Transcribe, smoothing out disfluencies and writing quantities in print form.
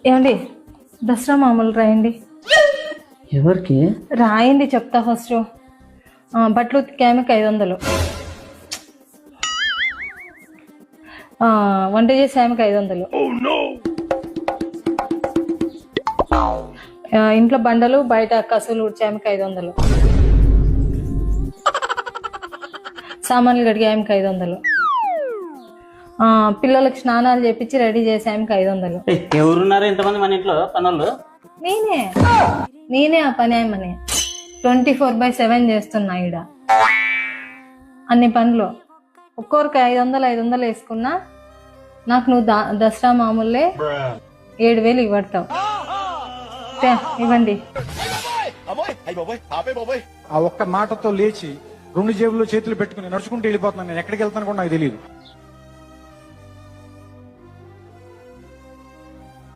ఏమండి దసరా మామూలు రాయండి. ఎవరికి? రాయండి చెప్తా ఫస్ట్. బట్టలు ఉతికామెకి 500, వంట చేసే ఆమెకి 500, ఇంట్లో బండలు బయట కసులు ఊడ్చే ఆమెకి 500, సామాన్లు కడిగే ఆమెకి 500, పిల్లలకు స్నానాలు చేపించి రెడీ చేసే ఆమెకి 500. ఎవరున్నారు ఎంతమంది మన ఇంట్లో పనులు? నేనే ఆ పని ఏమని 24/7 చేస్తున్నా ఈడ అన్ని పనులు. ఒక్కొరికి 500 వేసుకున్నా నాకు నువ్వు దసరా మామూలే 7,000 ఇవ్వడతావు. ఇవ్వండి. ఆ ఒక్క మాటతో లేచి 2 జేబుల్లో చేతులు పెట్టుకుని నడుచుకుంటూ వెళ్ళిపోతున్నాను. నేను ఎక్కడికి వెళ్తాను కూడా నాకు తెలియదు.